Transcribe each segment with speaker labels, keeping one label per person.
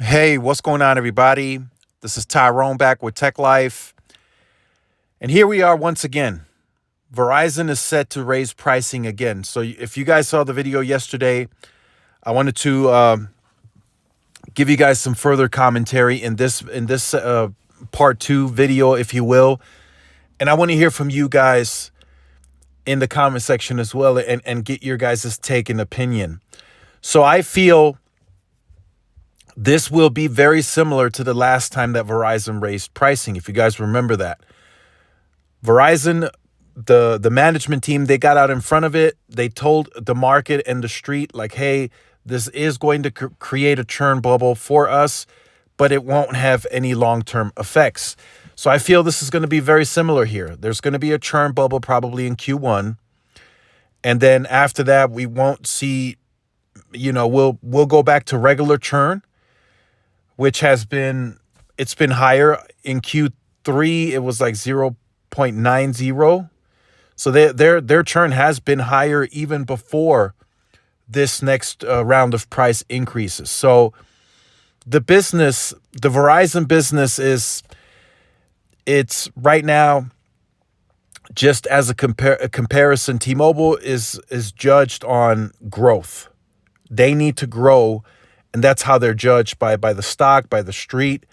Speaker 1: Hey, what's going on, everybody? This is Tyrone back with Tech Life. And here we are once again. Verizon is set to raise pricing again. So if you guys saw the video yesterday, I wanted to give you guys some further commentary in this part two video, if you will. And I want to hear from you guys in the comment section as well and get your guys' take and opinion. So I feel this will be very similar to the last time that Verizon raised pricing. If you guys remember that, Verizon, the management team, they got out in front of it. They told the market and the street, like, hey, this is going to create a churn bubble for us, but it won't have any long-term effects. So I feel this is going to be very similar here. There's going to be a churn bubble probably in Q1. And then after that, we won't see, we'll go back to regular churn, which it's been higher. In Q3, it was like 0.90. So their churn has been higher even before this next round of price increases. So the Verizon business it's right now, just as a comparison, T-Mobile is judged on growth. They need to grow, and that's how they're judged by the stock, by the street.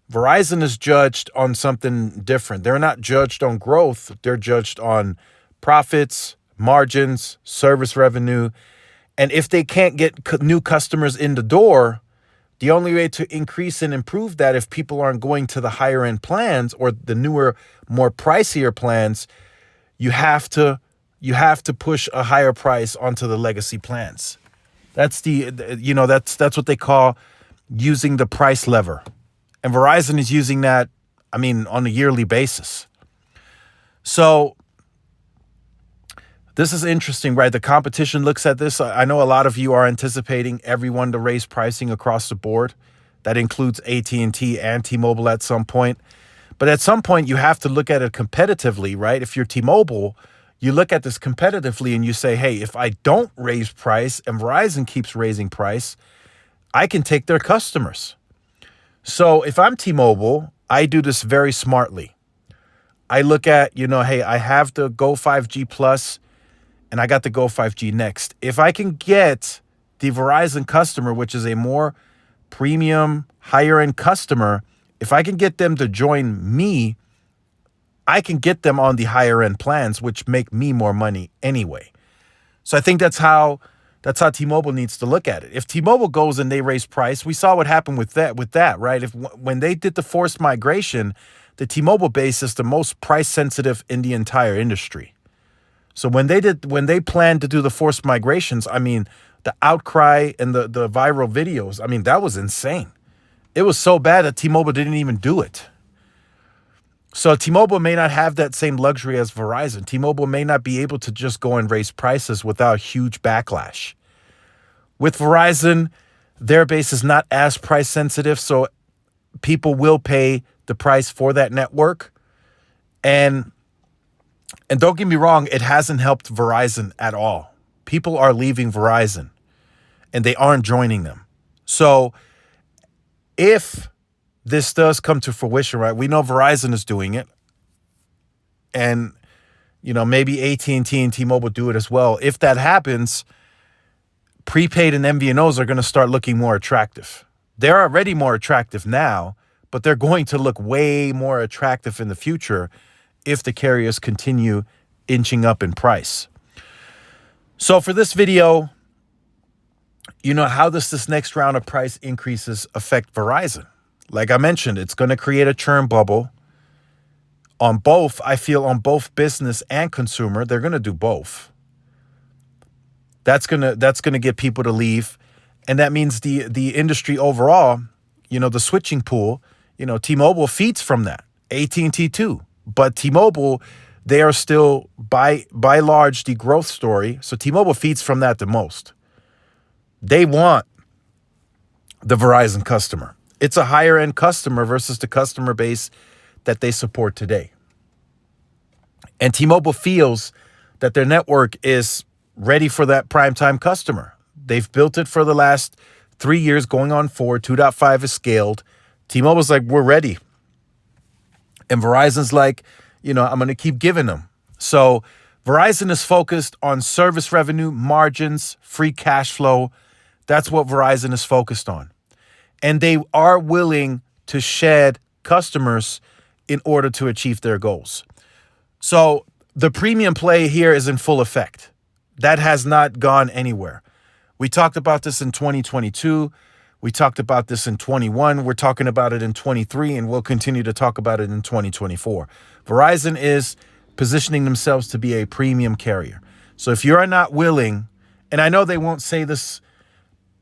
Speaker 1: Verizon is judged on something different. They're not judged on growth. They're judged on profits, margins, service revenue. And if they can't get new customers in the door, the only way to increase and improve that, if people aren't going to the higher end plans or the newer, more pricier plans, you have to push a higher price onto the legacy plans. That's that's what they call using the price lever. And Verizon is using that, on a yearly basis. So this is interesting, right? The competition looks at this. I know a lot of you are anticipating everyone to raise pricing across the board. That includes AT&T and T-Mobile at some point. But at some point, you have to look at it competitively, right? If you're T-Mobile, you look at this competitively and you say, hey, if I don't raise price and Verizon keeps raising price, I can take their customers. So if I'm T-Mobile, I do this very smartly. I look at, hey, I have the Go 5G Plus and I got the Go 5G Next. If I can get the Verizon customer, which is a more premium, higher end customer, if I can get them to join me, I can get them on the higher end plans, which make me more money anyway. So I think that's how T-Mobile needs to look at it. If T-Mobile goes and they raise price, we saw what happened with that, right? When they did the forced migration, the T-Mobile base is the most price sensitive in the entire industry. So when they planned to do the forced migrations, the outcry and the viral videos, that was insane. It was so bad that T-Mobile didn't even do it. So T-Mobile may not have that same luxury as Verizon. T-Mobile may not be able to just go and raise prices without huge backlash. With Verizon, their base is not as price sensitive, so people will pay the price for that network. And don't get me wrong, it hasn't helped Verizon at all. People are leaving Verizon and they aren't joining them. So if this does come to fruition, right? We know Verizon is doing it. And, maybe AT&T and T-Mobile do it as well. If that happens, prepaid and MVNOs are going to start looking more attractive. They're already more attractive now, but they're going to look way more attractive in the future if the carriers continue inching up in price. So for this video, how does this next round of price increases affect Verizon? Like I mentioned, it's going to create a churn bubble on both. I feel on both business and consumer, they're going to do both. That's going to get people to leave. And that means the industry overall, the switching pool, T-Mobile feeds from that, AT&T too. But T-Mobile, they are still by large the growth story. So T-Mobile feeds from that the most. They want the Verizon customer. It's a higher end customer versus the customer base that they support today. And T-Mobile feels that their network is ready for that primetime customer. They've built it for the last 3 years going on 4. 2.5 is scaled. T-Mobile's like, we're ready. And Verizon's like, I'm going to keep giving them. So Verizon is focused on service revenue, margins, free cash flow. That's what Verizon is focused on. And they are willing to shed customers in order to achieve their goals. So the premium play here is in full effect. That has not gone anywhere. We talked about this in 2022. We talked about this in 21. We're talking about it in 23, and we'll continue to talk about it in 2024. Verizon is positioning themselves to be a premium carrier. So if you're not willing, and I know they won't say this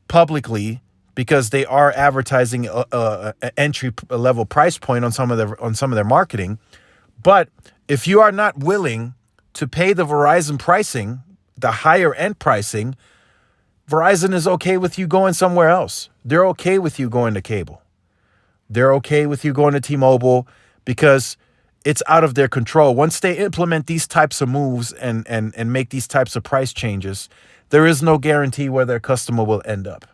Speaker 1: publicly because they are advertising an entry level price point on some of their marketing, but if you are not willing to pay the Verizon pricing, the higher end pricing, Verizon is okay with you going somewhere else. They're okay with you going to cable. They're okay with you going to T-Mobile because it's out of their control. Once they implement these types of moves and make these types of price changes, there is no guarantee where their customer will end up.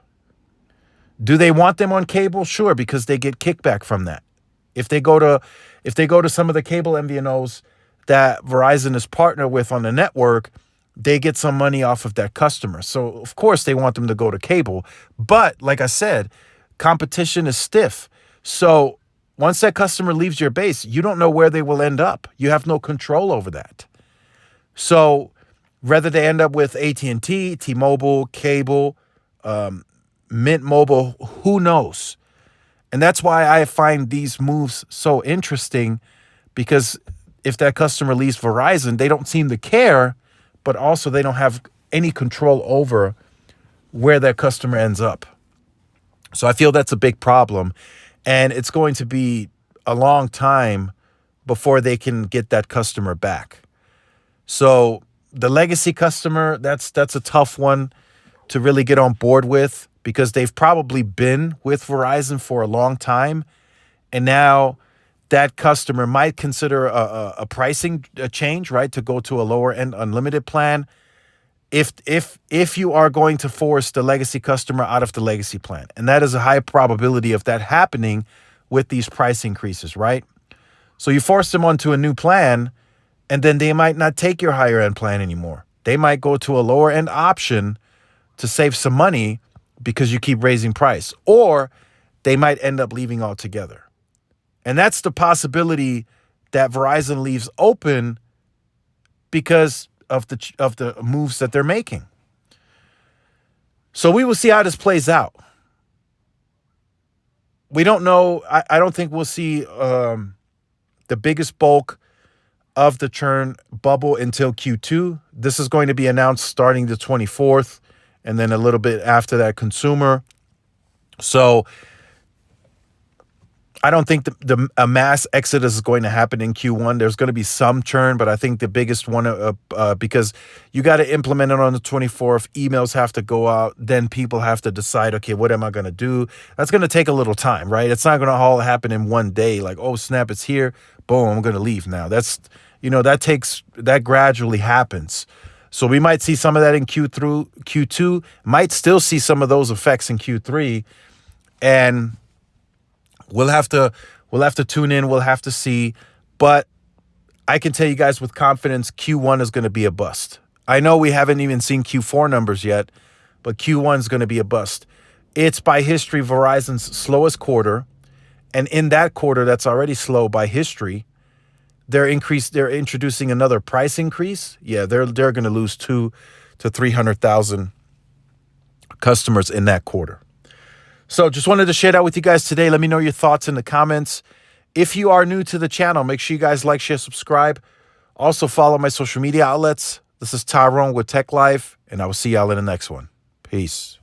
Speaker 1: Do they want them on cable? Sure, because they get kickback from that. If they go to some of the cable MVNOs that Verizon is partnered with on the network, they get some money off of that customer. So, of course, they want them to go to cable. But, like I said, competition is stiff. So, once that customer leaves your base, you don't know where they will end up. You have no control over that. So, whether they end up with AT&T, T-Mobile, cable, Mint Mobile, who knows? And that's why I find these moves so interesting, because if that customer leaves Verizon, they don't seem to care, but also they don't have any control over where that customer ends up. So I feel that's a big problem. And it's going to be a long time before they can get that customer back. So the legacy customer, that's a tough one to really get on board with, because they've probably been with Verizon for a long time. And now that customer might consider a pricing change, right, to go to a lower end unlimited plan. If you are going to force the legacy customer out of the legacy plan, and that is a high probability of that happening with these price increases, right? So you force them onto a new plan, and then they might not take your higher end plan anymore. They might go to a lower end option to save some money because you keep raising price, or they might end up leaving altogether. And that's the possibility that Verizon leaves open because of the moves that they're making. So we will see how this plays out. We don't know. I don't think we'll see the biggest bulk of the churn bubble until Q2. This is going to be announced starting the 24th, and then a little bit after that, consumer. So I don't think a mass exodus is going to happen in Q1. There's going to be some churn, but I think the biggest one, because you got to implement it on the 24th, emails have to go out, then people have to decide, okay, what am I going to do? That's going to take a little time, right? It's not going to all happen in one day. Like, oh, snap, it's here. Boom, I'm going to leave now. That gradually happens. So we might see some of that in Q2, might still see some of those effects in Q3, and we'll have to tune in. We'll have to see. But I can tell you guys with confidence, Q1 is going to be a bust. I know we haven't even seen Q4 numbers yet, but Q1 is going to be a bust. It's by history Verizon's slowest quarter. And in that quarter that's already slow by history, they're introducing another price increase. Yeah, they're going to lose 200,000 to 300,000 customers in that quarter. So just wanted to share that with you guys today. Let me know your thoughts in the comments. If you are new to the channel, make sure you guys like, share, subscribe. Also follow my social media outlets. This is Tyrone with Tech Life, and I will see y'all in the next one. Peace.